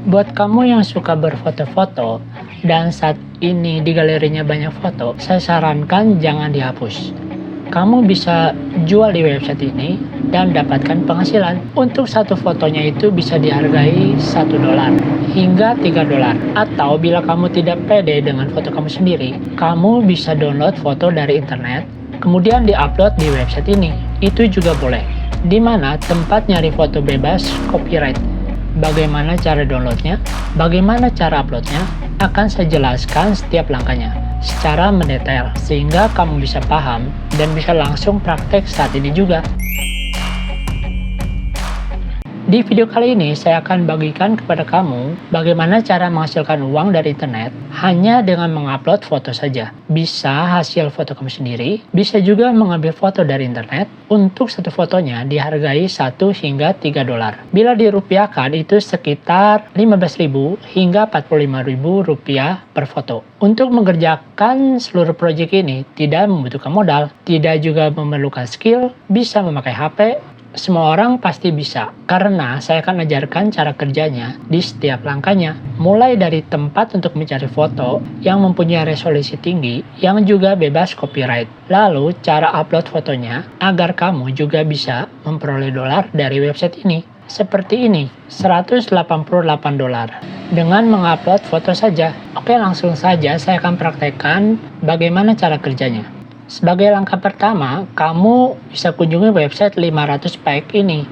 Buat kamu yang suka berfoto-foto dan saat ini di galerinya banyak foto, saya sarankan jangan dihapus. Kamu bisa jual di website ini dan dapatkan penghasilan. Untuk satu fotonya itu bisa dihargai $1 hingga $3. Atau bila kamu tidak pede dengan foto kamu sendiri, kamu bisa download foto dari internet, kemudian diupload di website ini. Itu juga boleh. Di mana tempat nyari foto bebas copyright. Bagaimana cara downloadnya, bagaimana cara uploadnya, akan saya jelaskan setiap langkahnya secara mendetail sehingga kamu bisa paham dan bisa langsung praktek saat ini juga. Di video kali ini saya akan bagikan kepada kamu bagaimana cara menghasilkan uang dari internet hanya dengan mengupload foto saja. Bisa hasil foto kamu sendiri, bisa juga mengambil foto dari internet. Untuk satu fotonya dihargai $1 hingga $3. Bila dirupiahkan itu sekitar 15.000 hingga 45.000 rupiah per foto. Untuk mengerjakan seluruh proyek ini tidak membutuhkan modal, tidak juga memerlukan skill, bisa memakai HP. Semua orang pasti bisa, karena saya akan ajarkan cara kerjanya di setiap langkahnya. Mulai dari tempat untuk mencari foto yang mempunyai resolusi tinggi, yang juga bebas copyright. Lalu, cara upload fotonya agar kamu juga bisa memperoleh dolar dari website ini. Seperti ini, $188 dengan mengupload foto saja. Oke, langsung saja saya akan praktekkan bagaimana cara kerjanya. Sebagai langkah pertama, kamu bisa kunjungi website 500pack ini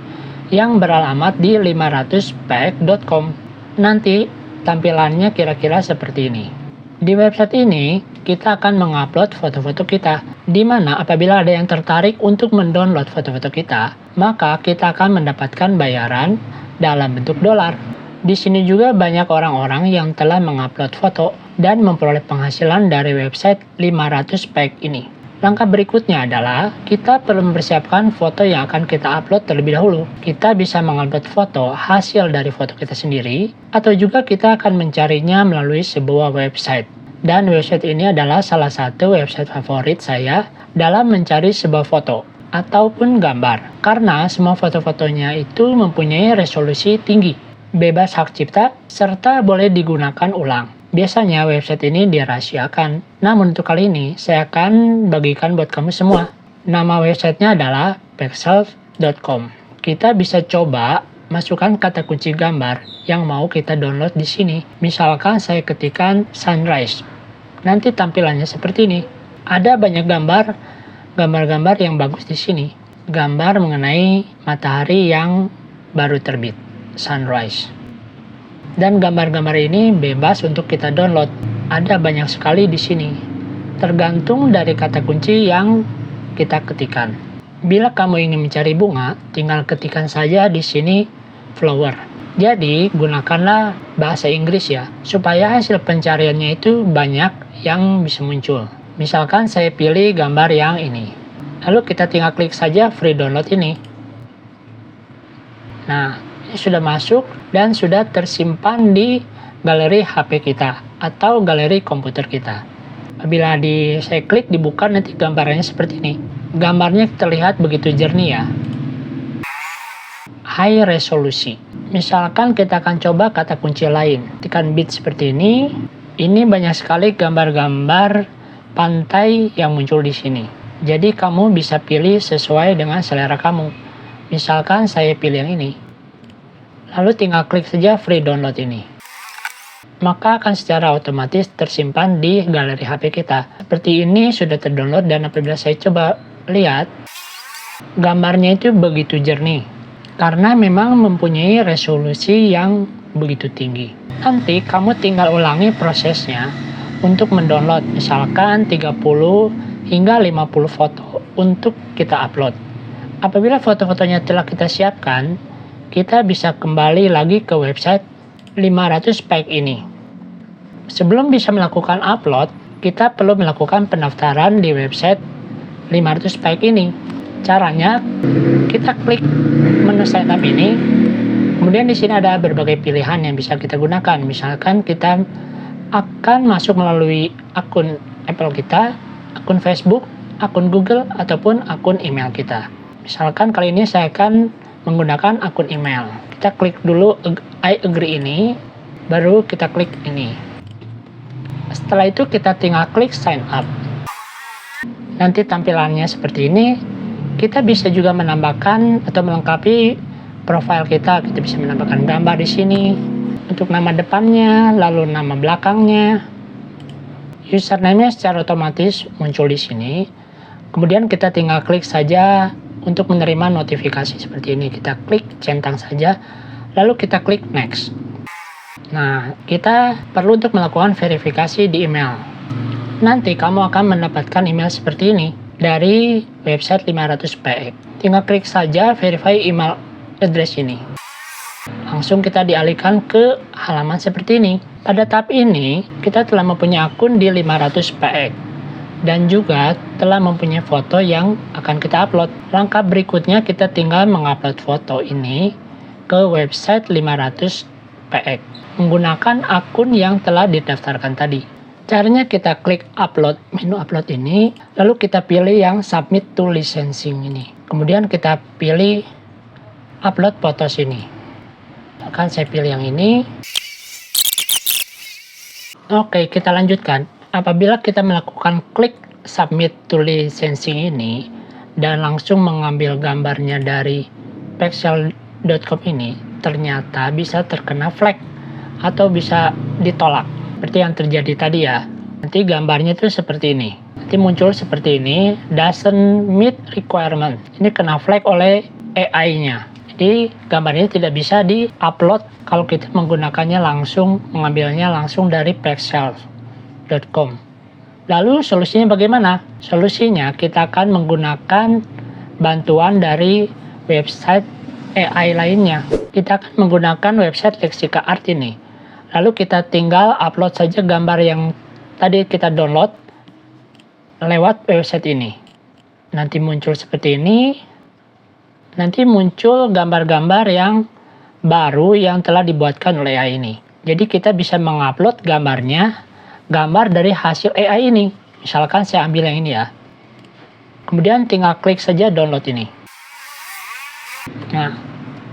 yang beralamat di 500pack.com. Nanti tampilannya kira-kira seperti ini. Di website ini, kita akan mengupload foto-foto kita, di mana apabila ada yang tertarik untuk mendownload foto-foto kita, maka kita akan mendapatkan bayaran dalam bentuk dolar. Di sini juga banyak orang-orang yang telah mengupload foto dan memperoleh penghasilan dari website 500pack ini. Langkah berikutnya adalah kita perlu mempersiapkan foto yang akan kita upload terlebih dahulu. Kita bisa mengupload foto hasil dari foto kita sendiri, atau juga kita akan mencarinya melalui sebuah website. Dan website ini adalah salah satu website favorit saya dalam mencari sebuah foto ataupun gambar. Karena semua foto-fotonya itu mempunyai resolusi tinggi, bebas hak cipta, serta boleh digunakan ulang. Biasanya website ini dirahasiakan. Namun untuk kali ini saya akan bagikan buat kamu semua. Nama websitenya adalah pexels.com. Kita bisa coba masukkan kata kunci gambar yang mau kita download di sini. Misalkan saya ketikkan sunrise. Nanti tampilannya seperti ini. Ada banyak gambar-gambar yang bagus di sini. Gambar mengenai matahari yang baru terbit, sunrise. Dan gambar-gambar ini bebas untuk kita download. Ada banyak sekali di sini. Tergantung dari kata kunci yang kita ketikkan. Bila kamu ingin mencari bunga, tinggal ketikkan saja di sini flower. Jadi, gunakanlah bahasa Inggris ya, supaya hasil pencariannya itu banyak yang bisa muncul. Misalkan saya pilih gambar yang ini. Lalu kita tinggal klik saja free download ini. Nah, sudah masuk dan sudah tersimpan di galeri HP kita atau galeri komputer kita. Bila saya klik dibuka, nanti gambarnya seperti ini. Gambarnya terlihat begitu jernih ya. High resolusi. Misalkan kita akan coba kata kunci lain. Tekan bit seperti ini. Ini banyak sekali gambar-gambar pantai yang muncul di sini. Jadi kamu bisa pilih sesuai dengan selera kamu. Misalkan saya pilih yang ini. Lalu tinggal klik saja free download ini. Maka akan secara otomatis tersimpan di galeri HP kita. Seperti ini sudah terdownload dan apabila saya coba lihat, gambarnya itu begitu jernih. Karena memang mempunyai resolusi yang begitu tinggi. Nanti kamu tinggal ulangi prosesnya untuk mendownload. Misalkan 30 hingga 50 foto untuk kita upload. Apabila foto-fotonya telah kita siapkan, kita bisa kembali lagi ke website 500pack ini. Sebelum bisa melakukan upload, kita perlu melakukan pendaftaran di website 500pack ini. Caranya, kita klik menu setup ini. Kemudian di sini ada berbagai pilihan yang bisa kita gunakan. Misalkan kita akan masuk melalui akun Apple kita, akun Facebook, akun Google, ataupun akun email kita. Misalkan kali ini saya akan menggunakan akun email. Kita klik dulu I agree ini. baru kita klik ini. Setelah itu kita tinggal klik sign up. Nanti tampilannya seperti ini. Kita bisa juga menambahkan atau melengkapi profil kita. Kita bisa menambahkan gambar di sini untuk nama depannya, lalu nama belakangnya. Username-nya secara otomatis muncul di sini. Kemudian kita tinggal klik saja untuk menerima notifikasi seperti ini. Kita klik centang saja, lalu kita klik next. Nah, kita perlu untuk melakukan verifikasi di email. Nanti kamu akan mendapatkan email seperti ini dari website 500px. Tinggal klik saja verify email address ini. Langsung kita dialihkan ke halaman seperti ini. Pada tahap ini, kita telah mempunyai akun di 500px dan juga telah mempunyai foto yang akan kita upload. Langkah berikutnya kita tinggal mengupload foto ini ke website 500px menggunakan akun yang telah didaftarkan tadi. Caranya kita klik upload, menu upload ini, lalu kita pilih yang submit to licensing ini. Kemudian kita pilih upload fotos ini. Akan saya pilih yang ini. Oke, kita lanjutkan. Apabila kita melakukan klik submit to licensing ini dan langsung mengambil gambarnya dari pexels.com ini, ternyata bisa terkena flag atau bisa ditolak seperti yang terjadi tadi ya. Nanti gambarnya itu seperti ini, nanti muncul seperti ini, doesn't meet requirement. Ini kena flag oleh AI-nya, jadi gambarnya tidak bisa di-upload kalau kita menggunakannya langsung, mengambilnya langsung dari pexels.com. Lalu solusinya bagaimana? Solusinya kita akan menggunakan bantuan dari website AI lainnya. Kita akan menggunakan website Lexica Art ini. Lalu kita tinggal upload saja gambar yang tadi kita download lewat website ini. Nanti muncul seperti ini. Nanti muncul gambar-gambar yang baru yang telah dibuatkan oleh AI ini. Jadi kita bisa mengupload gambar dari hasil AI ini. Misalkan saya ambil yang ini ya. Kemudian tinggal klik saja download ini. Nah,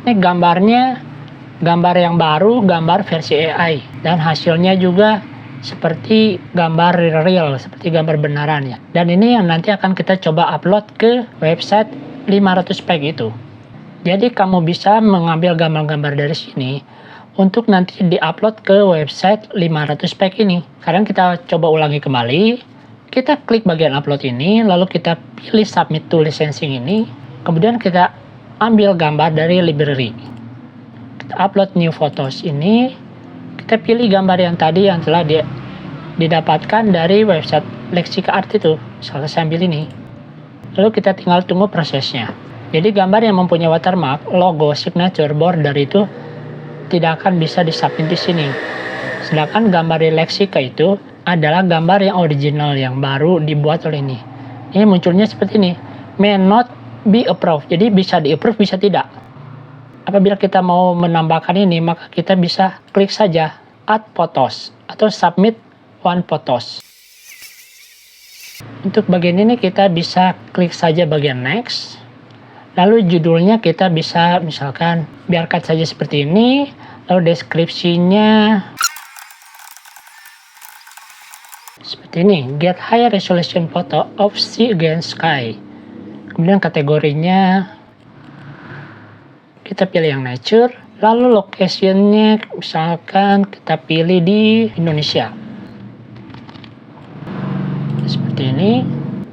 ini gambar yang baru, gambar versi AI, dan hasilnya juga seperti gambar real, seperti gambar beneran ya. Dan ini yang nanti akan kita coba upload ke website 500px itu. Jadi kamu bisa mengambil gambar-gambar dari sini untuk nanti diupload ke website 500px ini. Sekarang kita coba ulangi kembali. Kita klik bagian upload ini, lalu kita pilih submit to licensing ini, kemudian kita ambil gambar dari library. Upload new photos ini, kita pilih gambar yang tadi yang telah didapatkan dari website Lexica Art itu. Misalnya saya ambil ini, lalu kita tinggal tunggu prosesnya. Jadi gambar yang mempunyai watermark, logo, signature, border itu tidak akan bisa disubmit di sini. Sedangkan gambar di Lexica itu adalah gambar yang original yang baru dibuat oleh ini. Ini munculnya seperti ini, may not be approved. Jadi bisa di-approve, bisa tidak. Apabila kita mau menambahkan ini, maka kita bisa klik saja add photos atau submit one photos. Untuk bagian ini kita bisa klik saja bagian next. Lalu judulnya kita bisa misalkan biarkan saja seperti ini. Lalu deskripsinya seperti ini, get high resolution photo of sea against sky. Kemudian kategorinya kita pilih yang nature, lalu locationnya misalkan kita pilih di Indonesia seperti ini.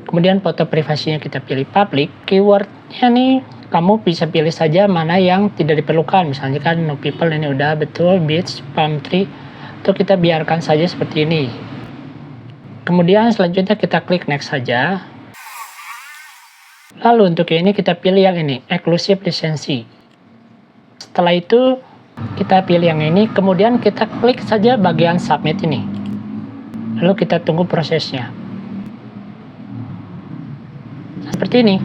Kemudian foto privasinya kita pilih public. Keywordnya nih kamu bisa pilih saja mana yang tidak diperlukan, misalnya kan no people, ini udah betul, beach, palm tree, atau kita biarkan saja seperti ini. Kemudian selanjutnya kita klik next saja. Lalu untuk ini kita pilih yang ini, exclusive lisensi. Setelah itu kita pilih yang ini, kemudian kita klik saja bagian submit ini. Lalu kita tunggu prosesnya. Seperti ini,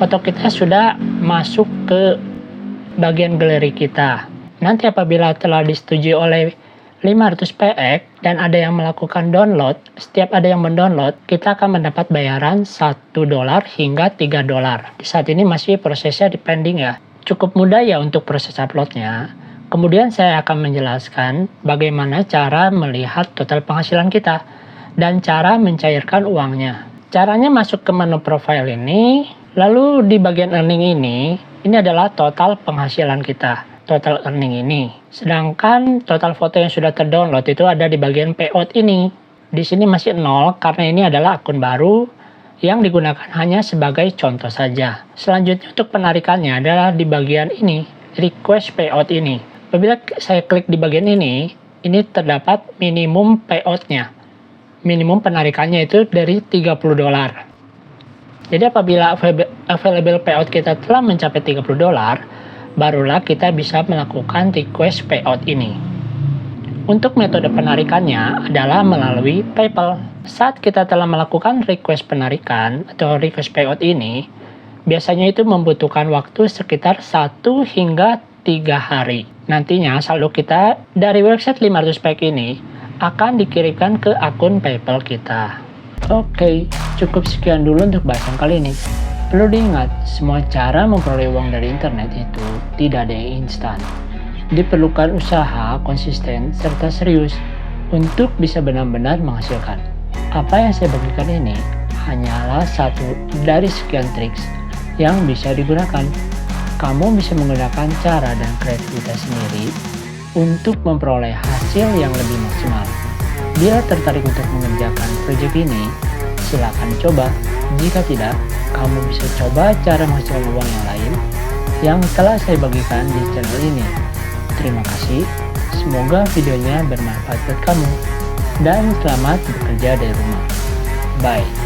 foto kita sudah masuk ke bagian galeri kita. Nanti apabila telah disetujui oleh 500px dan ada yang melakukan download, setiap ada yang mendownload, kita akan mendapat bayaran $1 hingga $3. Di saat ini masih prosesnya di pending ya. Cukup mudah ya untuk proses uploadnya. Kemudian saya akan menjelaskan bagaimana cara melihat total penghasilan kita dan cara mencairkan uangnya. Caranya masuk ke menu profile ini, lalu di bagian earning ini adalah total penghasilan kita, total earning ini. Sedangkan total foto yang sudah terdownload itu ada di bagian payout ini. Di sini masih 0 karena ini adalah akun baru yang digunakan hanya sebagai contoh saja. Selanjutnya untuk penarikannya adalah di bagian ini, request payout ini. Apabila saya klik di bagian ini terdapat minimum payout-nya. Minimum penarikannya itu dari $30. Jadi apabila available payout kita telah mencapai $30, barulah kita bisa melakukan request payout ini. Untuk metode penarikannya adalah melalui PayPal. Saat kita telah melakukan request penarikan atau request payout ini, biasanya itu membutuhkan waktu sekitar 1 hingga 3 hari. Nantinya saldo kita dari website 500 pack ini akan dikirimkan ke akun PayPal kita. Oke, cukup sekian dulu untuk bahasan kali ini. Perlu diingat, semua cara memperoleh uang dari internet itu tidak ada yang instan. Diperlukan usaha konsisten serta serius untuk bisa benar-benar menghasilkan. Apa yang saya bagikan ini hanyalah satu dari sekian triks yang bisa digunakan. Kamu bisa menggunakan cara dan kreativitas sendiri untuk memperoleh hasil yang lebih maksimal. Bila tertarik untuk mengerjakan proyek ini, silakan coba. Jika tidak, kamu bisa coba cara menghasilkan uang yang lain yang telah saya bagikan di channel ini. Terima kasih, semoga videonya bermanfaat buat kamu, dan selamat bekerja dari rumah. Bye.